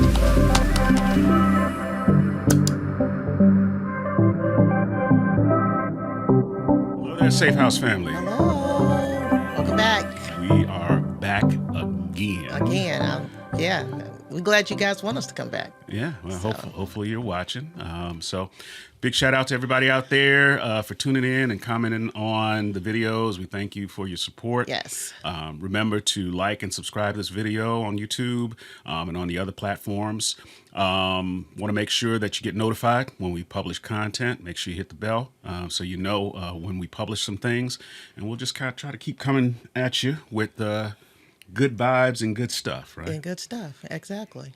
Hello there, Safehouse family. Hello. Welcome back. We are back again. Yeah. We're glad you guys want us to come back. Yeah, well, hopefully you're watching. So big shout out to everybody out there for tuning in and commenting on the videos. We thank you for your support. Yes. Remember to like and subscribe to this video on YouTube and on the other platforms. Want to make sure that you get notified when we publish content. Make sure you hit the bell so you know when we publish some things. And we'll just kind of try to keep coming at you with good vibes and good stuff, right? And good stuff. Exactly.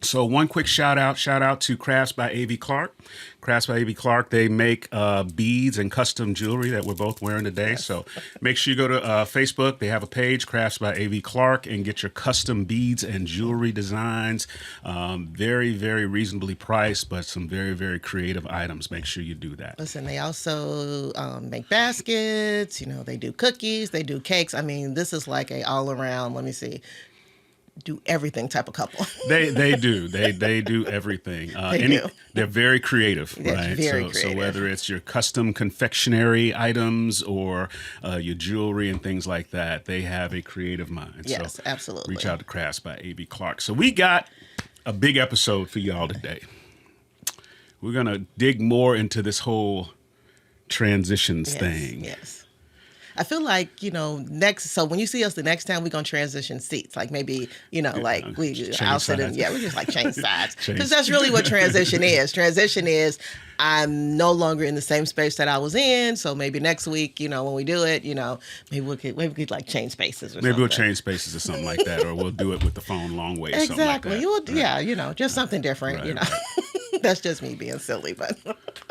So one quick shout out to Crafts by A.V. Clark. Crafts by A.V. Clark, they make beads and custom jewelry that we're both wearing today. Yes. So make sure you go to Facebook. They have a page, Crafts by A.V. Clark, and get your custom beads and jewelry designs. Very, very reasonably priced, but some very, very creative items. Make sure you do that. Listen, they also make baskets. They do cookies. They do cakes. I mean, this is like a all around, let me see, do everything type of couple. They do. They do everything. They're very creative, right? Very creative. So whether it's your custom confectionery items or your jewelry and things like that, they have a creative mind. Yes, so absolutely. Reach out to Crafts by A.V. Clark. So we got a big episode for y'all today. We're going to dig more into this whole transitions thing. Yes. I feel like, so when you see us the next time, we're going to transition seats. Like maybe, I'll sit in, we just like change sides. Because that's really what transition is. Transition is I'm no longer in the same space that I was in. So maybe next week, when we do it, maybe we could like change spaces or something. Maybe we'll change spaces or something like that. Or we'll do it with the phone long way or something like that. Exactly. Yeah, just something different, Right. That's just me being silly, but.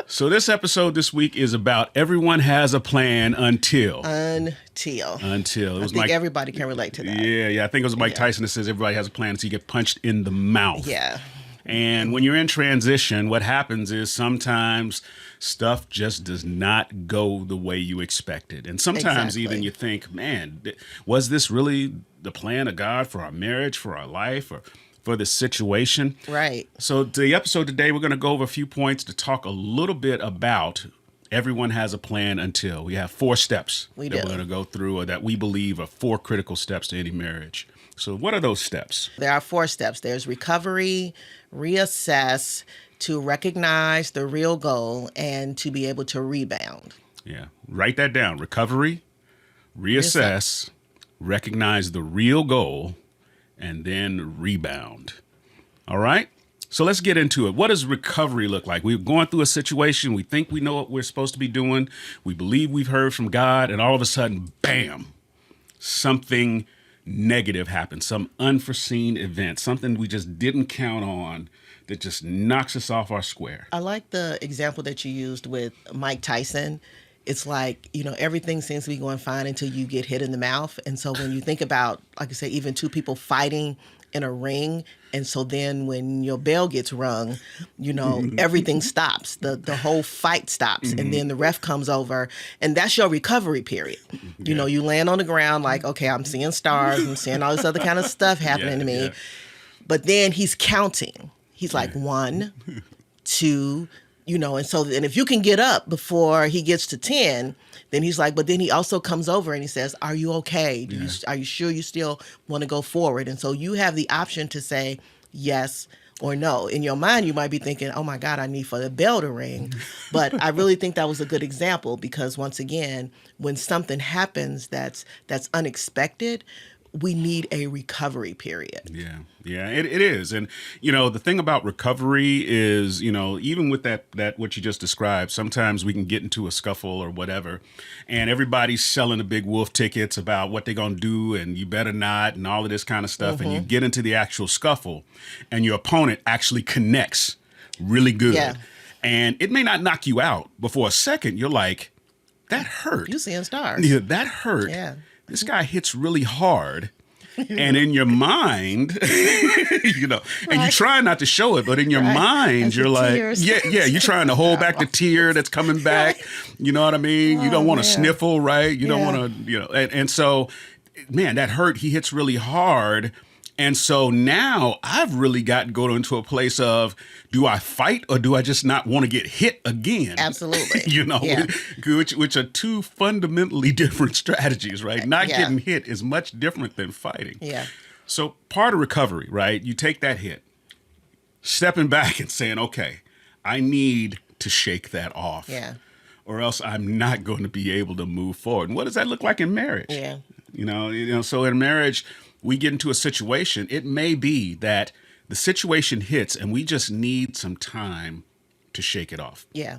So this episode this week is about everyone has a plan until. It was everybody can relate to that. Yeah. I think it was Mike Tyson that says everybody has a plan until you get punched in the mouth. Yeah. And when you're in transition, what happens is sometimes stuff just does not go the way you expected. And sometimes even you think, man, was this really the plan of God for our marriage, for our life, or for the situation? Right. So the episode today, we're going to go over a few points to talk a little bit about everyone has a plan until. We have 4 steps we're going to go through, or that we believe are 4 critical steps to any marriage. So what are those steps? There are 4 steps. There's recovery, reassess, to recognize the real goal, and to be able to rebound. Yeah. Write that down. Recovery, reassess, recognize the real goal, and then rebound. All right? So let's get into it. What does recovery look like? We're going through a situation. We think we know what we're supposed to be doing. We believe we've heard from God. And all of a sudden, bam, something negative happens. Some unforeseen event. Something we just didn't count on that just knocks us off our square. I like the example that you used with Mike Tyson. It's like, everything seems to be going fine until you get hit in the mouth. And so when you think about, like I say, even 2 people fighting in a ring, and so then when your bell gets rung, everything stops. The whole fight stops. And then the ref comes over, and that's your recovery period. You land on the ground like, okay, I'm seeing stars, I'm seeing all this other kind of stuff happening to me. Yeah. But then he's counting. He's like 1, 2, and if you can get up before he gets to 10, then he's like, but then he also comes over and he says, are you okay? Are you sure you still want to go forward? And so you have the option to say yes or no. In your mind, you might be thinking, oh my God, I need for the bell to ring. But I really think that was a good example because once again, when something happens that's unexpected, we need a recovery period. Yeah, it is. And, the thing about recovery is, even with that what you just described, sometimes we can get into a scuffle or whatever, and everybody's selling the big wolf tickets about what they're going to do and you better not and all of this kind of stuff. And you get into the actual scuffle and your opponent actually connects really good. Yeah. And it may not knock you out, but for a second, you're like, that hurt. You seeing stars. Yeah, that hurt. Yeah. This guy hits really hard. And in your mind, and you try not to show it, but in your mind, you're like, you're trying to hold back the tear that's coming back. You know what I mean? You don't want to sniffle, right? You don't want to, and so, man, that hurt. He hits really hard. And so now I've really got to go into a place of, do I fight or do I just not want to get hit again? Absolutely. You know, Yeah. which are two fundamentally different strategies, right? Not Yeah. getting hit is much different than fighting. Yeah. So part of recovery, right? You take that hit, stepping back and saying, okay, I need to shake that off. Yeah. Or else I'm not going to be able to move forward. And what does that look like in marriage? Yeah. So in marriage, we get into a situation. It may be that the situation hits and we just need some time to shake it off. Yeah.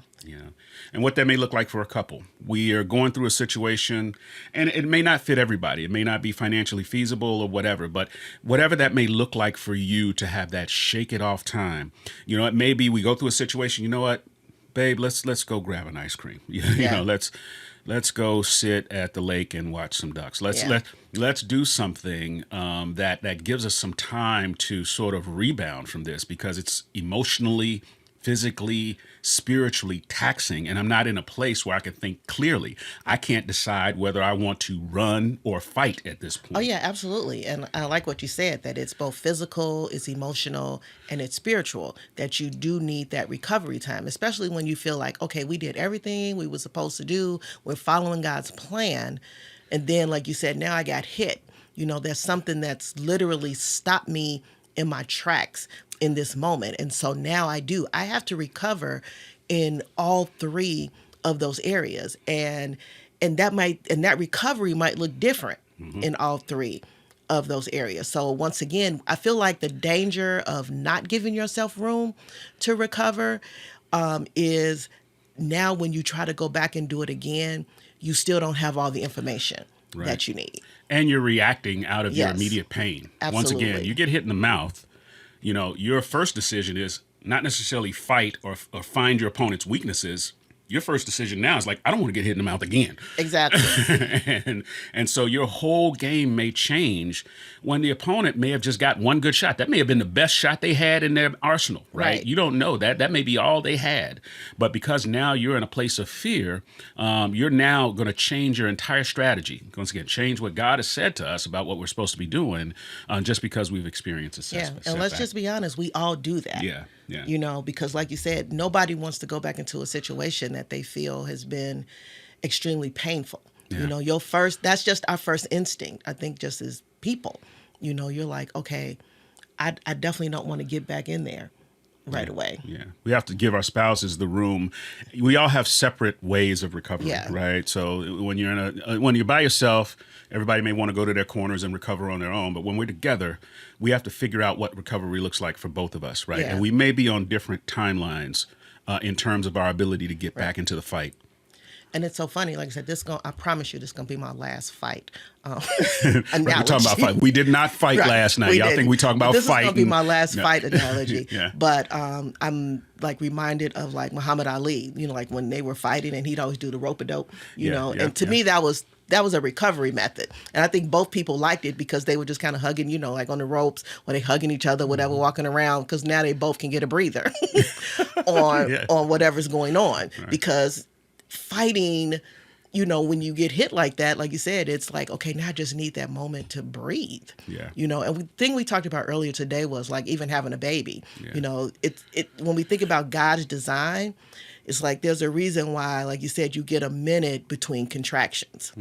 And what that may look like for a couple. We are going through a situation and it may not fit everybody. It may not be financially feasible or whatever, but whatever that may look like for you to have that shake it off time. It may be we go through a situation, you know what, babe, let's go grab an ice cream. Yeah. Let's go sit at the lake and watch some ducks. Let's do something that gives us some time to sort of rebound from this, because it's emotionally, physically, spiritually taxing, and I'm not in a place where I can think clearly. I can't decide whether I want to run or fight at this point. Oh, yeah, absolutely. And I like what you said, that it's both physical, it's emotional, and it's spiritual, that you do need that recovery time, especially when you feel like, okay, we did everything we were supposed to do. We're following God's plan. And then, like you said, now I got hit. There's something that's literally stopped me in my tracks in this moment. And so now I have to recover in all three of those areas. And that recovery might look different in all three of those areas. So once again, I feel like the danger of not giving yourself room to recover is now when you try to go back and do it again, you still don't have all the information that you need. And you're reacting out of your Yes. immediate pain. Absolutely. Once again, you get hit in the mouth, your first decision is not necessarily fight or find your opponent's weaknesses. Your first decision now is like, I don't want to get hit in the mouth again. Exactly. and so your whole game may change when the opponent may have just got one good shot. That may have been the best shot they had in their arsenal, right? You don't know that. That may be all they had. But because now you're in a place of fear, you're now going to change your entire strategy. Once again, change what God has said to us about what we're supposed to be doing just because we've experienced a setback. And let's just be honest, we all do that. Yeah. Because like you said, nobody wants to go back into a situation that they feel has been extremely painful. Yeah. That's just our first instinct, I think, just as people. You're like, okay, I definitely don't want to get back in there right away. Yeah. We have to give our spouses the room. We all have separate ways of recovery, Yeah. right? So when you're by yourself, everybody may want to go to their corners and recover on their own. But when we're together, we have to figure out what recovery looks like for both of us, right? Yeah. And we may be on different timelines in terms of our ability to get back into the fight. And it's so funny. Like I said, I promise you, this is going to be my last fight. Right, we're talking about fight. We did not fight last night. Y'all think we talking about this fighting. This is going to be my last fight analogy. Yeah. But I'm like reminded of like Muhammad Ali, like when they were fighting and he'd always do the rope-a-dope, and to me that was a recovery method. And I think both people liked it because they were just kind of hugging, like on the ropes, or they hugging each other, whatever, walking around, because now they both can get a breather on whatever's going on. Right. Because fighting, when you get hit like that, like you said, it's like, okay, now I just need that moment to breathe. Yeah. And the thing we talked about earlier today was like even having a baby. Yeah. When we think about God's design, it's like there's a reason why, like you said, you get a minute between contractions,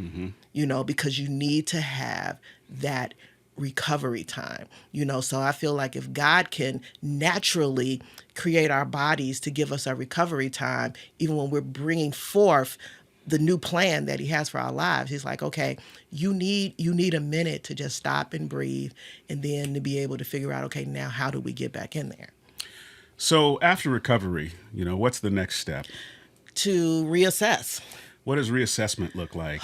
because you need to have that recovery time, so I feel like if God can naturally create our bodies to give us a recovery time, even when we're bringing forth the new plan that he has for our lives, he's like, okay, you need a minute to just stop and breathe, and then to be able to figure out, okay, now how do we get back in there? So after recovery, what's the next step? To reassess. What does reassessment look like?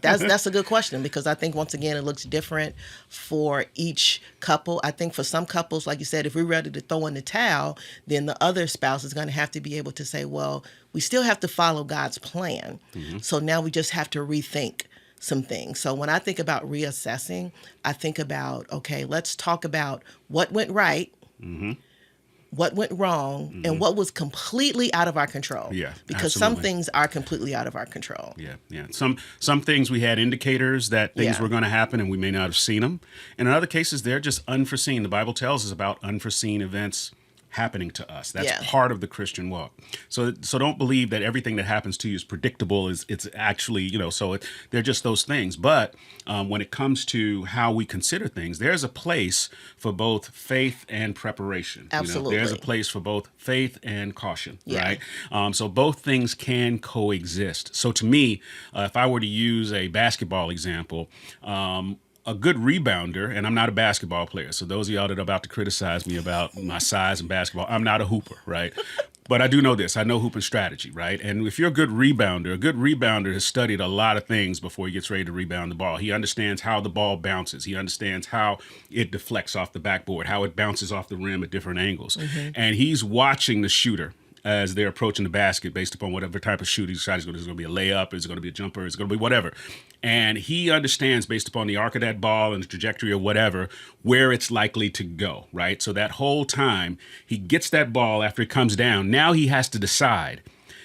That's a good question, because I think, once again, it looks different for each couple. I think for some couples, like you said, if we're ready to throw in the towel, then the other spouse is going to have to be able to say, well, we still have to follow God's plan. So now we just have to rethink some things. So when I think about reassessing, I think about, okay, let's talk about what went right, what went wrong, and what was completely out of our control. Yeah, because some absolutely. things are completely out of our control. Yeah, yeah. Some things we had indicators that things Yeah. were going to happen, and we may not have seen them. And in other cases, they're just unforeseen. The Bible tells us about unforeseen events happening to us. That's Yeah. part of the Christian walk. So don't believe that everything that happens to you is predictable. It's actually, they're just those things. But when it comes to how we consider things, there's a place for both faith and preparation. Absolutely. There's a place for both faith and caution, Yeah. right? So both things can coexist. So to me, if I were to use a basketball example, a good rebounder, and I'm not a basketball player, so those of y'all that are about to criticize me about my size in basketball, I'm not a hooper, right? But I do know this. I know hooping strategy, right? And if you're a good rebounder has studied a lot of things before he gets ready to rebound the ball. He understands how the ball bounces. He understands how it deflects off the backboard, how it bounces off the rim at different angles. And he's watching the shooter as they're approaching the basket based upon whatever type of shoot he decides. Is it going to be a layup? Is it going to be a jumper? Is it going to be whatever? And he understands based upon the arc of that ball and the trajectory or whatever, where it's likely to go, right? So that whole time he gets that ball after it comes down. Now he has to decide,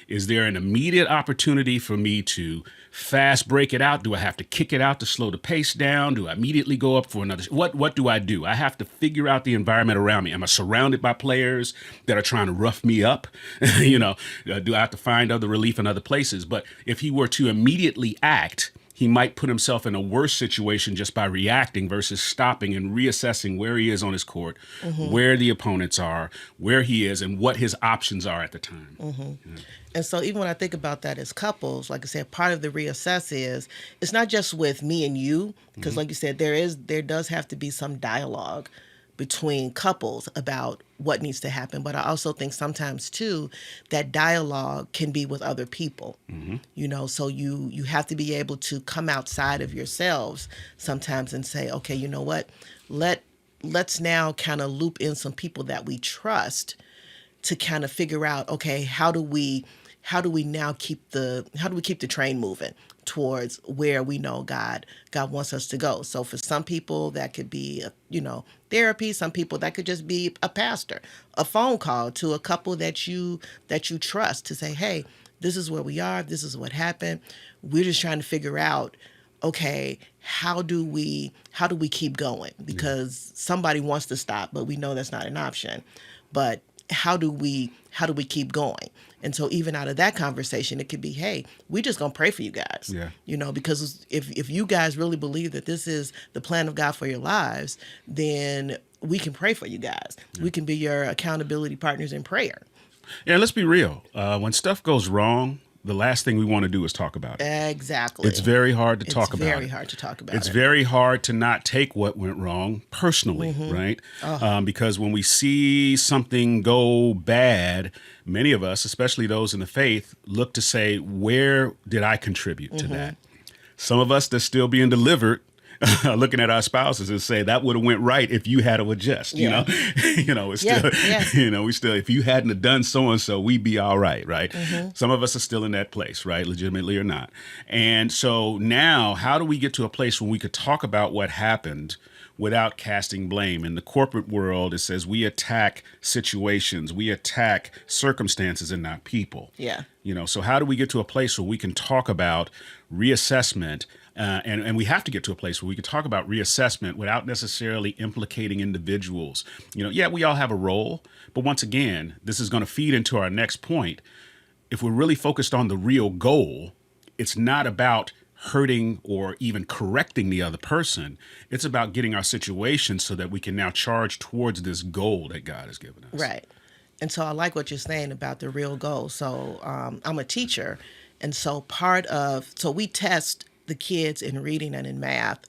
is there an immediate opportunity for me to fast break it out? Do I have to kick it out to slow the pace down? Do I immediately go up for another? What do I do? I have to figure out the environment around me. Am I surrounded by players that are trying to rough me up? Do I have to find other relief in other places? But if he were to immediately act, he might put himself in a worse situation just by reacting versus stopping and reassessing where he is on his court, where the opponents are, where he is, and what his options are at the time. Yeah. And so even when I think about that as couples, like I said, part of the reassess is it's not just with me and you, because like you said, there does have to be some dialogue between couples about what needs to happen. But I also think sometimes too, that dialogue can be with other people, so you have to be able to come outside of yourselves sometimes and say, okay, you know what, let's now kind of loop in some people that we trust to kind of figure out, okay, how do we now keep the train moving towards where we know God wants us to go. So for some people that could be, therapy. Some people that could just be a pastor, a phone call to a couple that you trust to say, hey, this is where we are. This is what happened. We're just trying to figure out, okay, how do we keep going? Because somebody wants to stop, but we know that's not an option. But how do we keep going? And so even out of that conversation, it could be, hey, we just gonna pray for you guys. Yeah. Because if you guys really believe that this is the plan of God for your lives, then we can pray for you guys. Yeah. We can be your accountability partners in prayer. Yeah, let's be real. When stuff goes wrong, the last thing we want to do is talk about it. Exactly. It's very hard to talk about it. It's very hard to talk about it. It's very hard to not take what went wrong personally, right? Because when we see something go bad, many of us, especially those in the faith, look to say, where did I contribute to that? Some of us that's still being delivered, looking at our spouses and say that would have went right if you had to adjust. It's still, we still, if you hadn't have done so and so, we'd be all right, right? Some of us are still in that place, right, legitimately or not. And so now, how do we get to a place where we could talk about what happened without casting blame? In the corporate world, it says we attack situations, we attack circumstances and not people. Yeah. So how do we get to a place where we can talk about reassessment? And we have to get to a place where we can talk about reassessment without necessarily implicating individuals. We all have a role, but once again, this is going to feed into our next point. If we're really focused on the real goal, it's not about hurting or even correcting the other person. It's about getting our situation so that we can now charge towards this goal that God has given us. Right. And so I like what you're saying about the real goal. So I'm a teacher. And so so we test the kids in reading and in math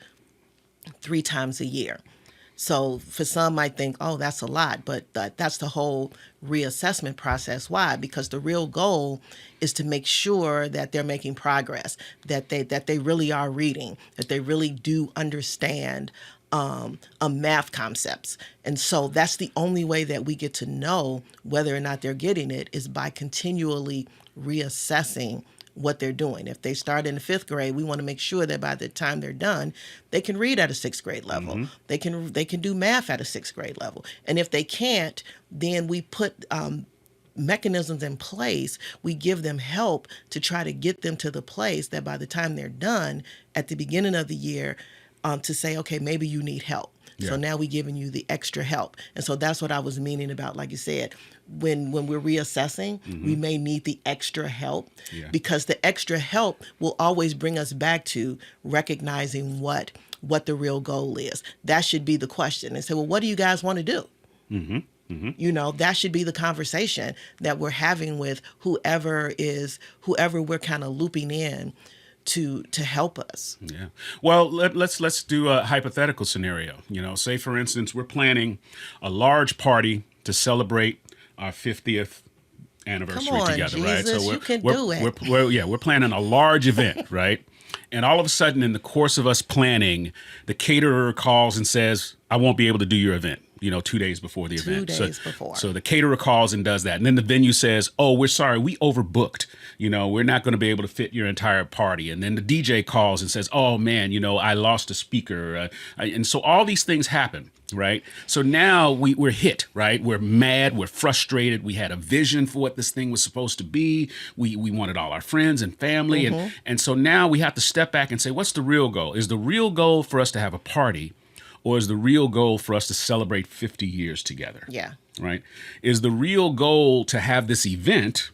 3 times a year. So for some might think, oh, that's a lot, but that's the whole reassessment process. Why? Because the real goal is to make sure that they're making progress, that they really are reading, that they really do understand math concepts. And so that's the only way that we get to know whether or not they're getting it is by continually reassessing what they're doing. If they start in the 5th grade, we want to make sure that by the time they're done, they can read at a 6th grade level. They can do math at a 6th grade level. And if they can't, then we put mechanisms in place. We give them help to try to get them to the place that by the time they're done at the beginning of the year, to say, okay, maybe you need help. So now we're giving you the extra help. And so that's what I was meaning about, like you said, when we're reassessing, we may need the extra help because the extra help will always bring us back to recognizing what the real goal is. That should be the question. And say, well, what do you guys want to do? You know, that should be the conversation that we're having with whoever we're kind of looping in to help us. Yeah. Well, let's do a hypothetical scenario. You know, say for instance, we're planning a large party to celebrate our 50th anniversary Come on, together, Jesus, right? So you can do it. We're planning a large event, right? And all of a sudden, in the course of us planning, the caterer calls and says, "I won't be able to do your event." 2 days before the event. 2 days before. So the caterer calls and does that. And then the venue says, "Oh, we're sorry, we overbooked. We're not going to be able to fit your entire party." And then the DJ calls and says, "Oh man, I lost a speaker." And so all these things happen, right? So now we're hit, right? We're mad, we're frustrated. We had a vision for what this thing was supposed to be. We wanted all our friends and family. And so now we have to step back and say, what's the real goal? Is the real goal for us to have a party? Or is the real goal for us to celebrate 50 years together? Yeah. Right? Is the real goal to have this event,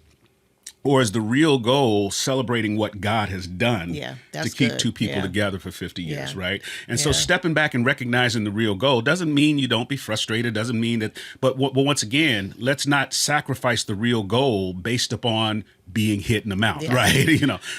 or is the real goal celebrating what God has done to keep good. two people together for 50 years, right? And so Yeah. stepping back and recognizing the real goal doesn't mean you don't be frustrated, doesn't mean that, but once again, let's not sacrifice the real goal based upon being hit in the mouth, right?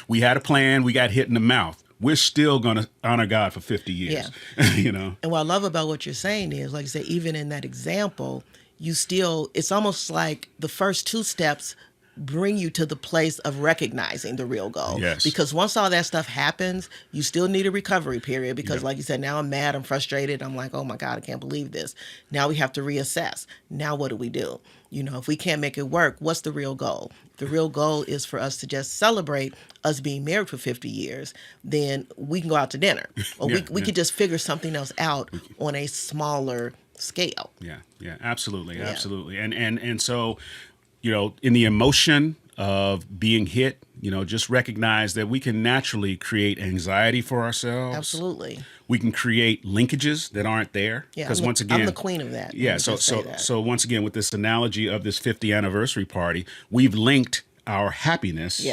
We had a plan, we got hit in the mouth. We're still going to honor God for 50 years, And what I love about what you're saying is, like you said, even in that example, it's almost like the first 2 steps bring you to the place of recognizing the real goal. Yes. Because once all that stuff happens, you still need a recovery period because like you said, now I'm mad, I'm frustrated. I'm like, oh my God, I can't believe this. Now we have to reassess. Now what do we do? If we can't make it work, what's the real goal? If the real goal is for us to just celebrate us being married for 50 years, then we can go out to dinner. Or we could just figure something else out on a smaller scale. Yeah, absolutely. And so, in the emotion of being hit, just recognize that we can naturally create anxiety for ourselves. Absolutely. We can create linkages that aren't there. Yeah, Because once again, I'm the queen of that. Yeah. So once again, with this analogy of this 50th anniversary party, we've linked our happiness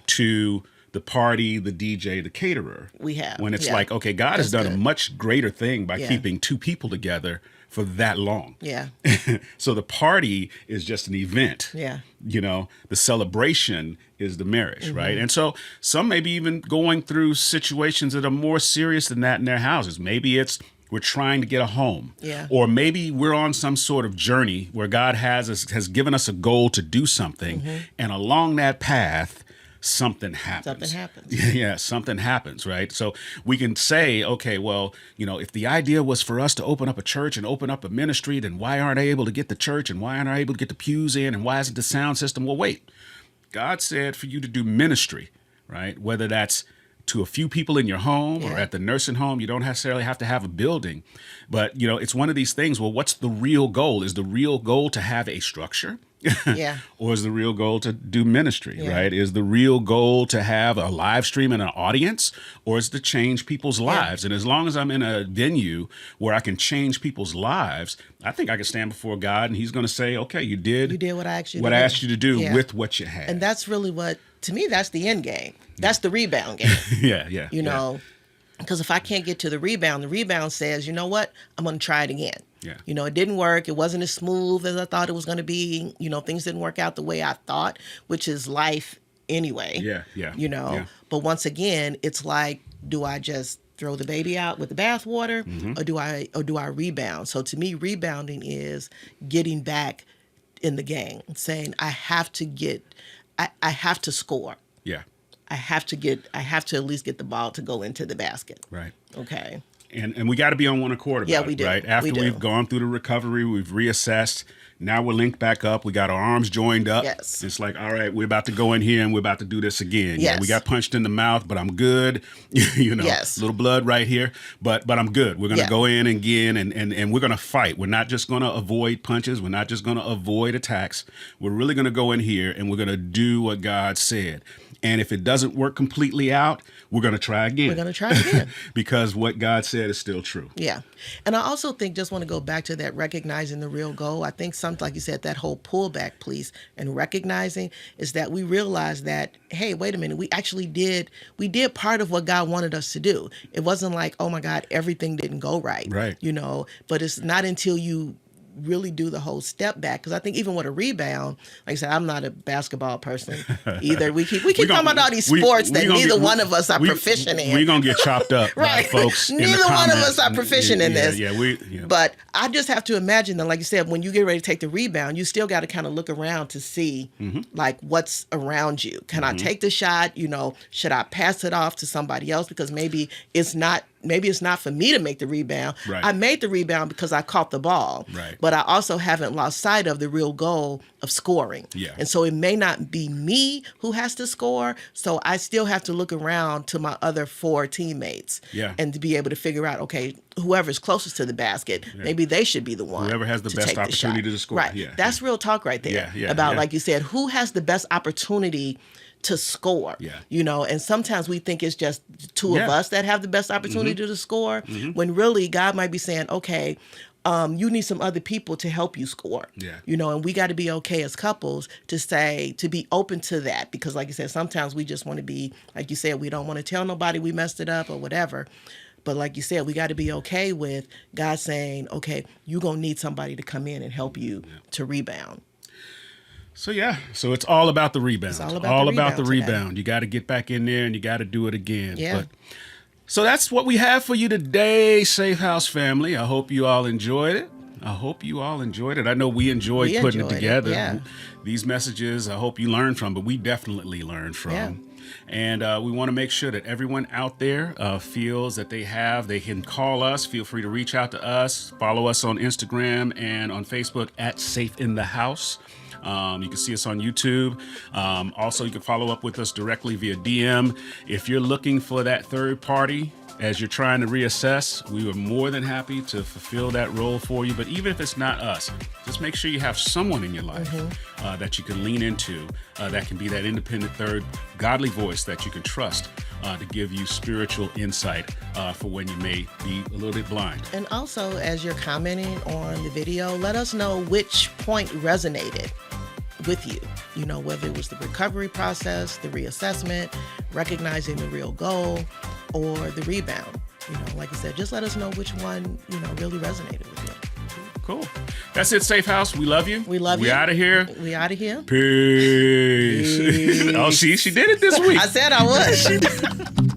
to the party, the DJ, the caterer. We have. When it's like, okay, God has done a much greater thing by keeping 2 people together for that long. Yeah. So the party is just an event. Yeah. The celebration is the marriage, right? And so some may be even going through situations that are more serious than that in their houses. Maybe it's we're trying to get a home. Yeah. Or maybe we're on some sort of journey where God has given us a goal to do something. And along that path, something happens. Something happens. Yeah, something happens, right? So we can say, okay, well, if the idea was for us to open up a church and open up a ministry, then why aren't I able to get the church and why aren't I able to get the pews in and why isn't the sound system? Well, wait, God said for you to do ministry, right? Whether that's to a few people in your home or at the nursing home, you don't necessarily have to have a building, but it's one of these things. Well, what's the real goal? Is the real goal to have a structure? Or is the real goal to do ministry, right? Is the real goal to have a live stream and an audience, or is it to change people's lives? And as long as I'm in a venue where I can change people's lives, I think I can stand before God and he's going to say, okay, you did what I asked you what I asked you to do with what you had. And that's really to me, that's the end game. That's the rebound game. Yeah. Because if I can't get to the rebound says, you know what? I'm going to try it again. Yeah. It didn't work. It wasn't as smooth as I thought it was going to be. Things didn't work out the way I thought, which is life anyway. Yeah. But once again, it's like, do I just throw the baby out with the bathwater, or do I rebound? So to me, rebounding is getting back in the game, saying I have to score. Yeah. I have to at least get the ball to go into the basket. Right. Okay. And we got to be on one accord about Yeah, we it, do. right? After We do. we've gone through the recovery, we've reassessed. Now we're linked back up. We got our arms joined up. Yes. It's like, all right, we're about to go in here and we're about to do this again. Yeah, Yes. we got punched in the mouth, but I'm good. You know, Yes. little blood right here, but I'm good. We're going to Yeah. go in again and we're going to fight. We're not just going to avoid punches. We're not just going to avoid attacks. We're really going to go in here and we're going to do what God said. And if it doesn't work completely out, we're going to try again. We're going to try again. Because what God said is still true. Yeah. And I also think, just want to go back to that recognizing the real goal. I think something, like you said, that whole pullback, please, and recognizing is that we realize that, hey, wait a minute, we did part of what God wanted us to do. It wasn't like, oh my God, everything didn't go right. Right. You know, but it's not until you really do the whole step back, because I think even with a rebound, like I said, I'm not a basketball person either. We keep talking about all these sports that neither one of us are proficient in. We're gonna get chopped up by folks. Neither one of us are proficient in this. Yeah. But I just have to imagine that, like you said, when you get ready to take the rebound, you still got to kind of look around to see like what's around you. Can I take the shot? You know, should I pass it off to somebody else? Because maybe it's not for me to make the rebound. Right. I made the rebound because I caught the ball. Right. But I also haven't lost sight of the real goal of scoring. Yeah. And so it may not be me who has to score. So I still have to look around to my other 4 teammates. Yeah. And to be able to figure out, okay, whoever's closest to the basket, maybe they should be the one. Whoever has the to best take opportunity the shot. to score. Right. Yeah. That's real talk right there. Yeah. About, like you said, who has the best opportunity to score. Yeah. You know, and sometimes we think it's just two of us that have the best opportunity to score, when really God might be saying, okay, you need some other people to help you score. Yeah. You know, and we got to be okay as couples to be open to that, because like you said, sometimes we just want to be, like you said, we don't want to tell nobody we messed it up or whatever. But like you said, we got to be okay with God saying, okay, you're going to need somebody to come in and help you to rebound. So it's all about the rebound. It's all about the rebound today. You got to get back in there and you got to do it again. Yeah. So that's what we have for you today, Safehouse family. I hope you all enjoyed it. I know we enjoyed putting it together. Yeah. These messages, I hope you learned from, but we definitely learned from. Yeah. And we want to make sure that everyone out there feels that they can call us. Feel free to reach out to us. Follow us on Instagram and on Facebook at Safe in the House. You can see us on YouTube. Also, you can follow up with us directly via DM. If you're looking for that third party as you're trying to reassess, we are more than happy to fulfill that role for you. But even if it's not us, just make sure you have someone in your life that you can lean into, that can be that independent third godly voice that you can trust to give you spiritual insight for when you may be a little bit blind. And also, as you're commenting on the video, let us know which point resonated with you. You know, whether it was the recovery process, the reassessment, recognizing the real goal, or the rebound. You know, like I said, just let us know which one, really resonated with you. Cool. That's it, Safehouse. We love you. We love you. We out of here. We out of here. Peace. Oh, she did it this week. I said I was.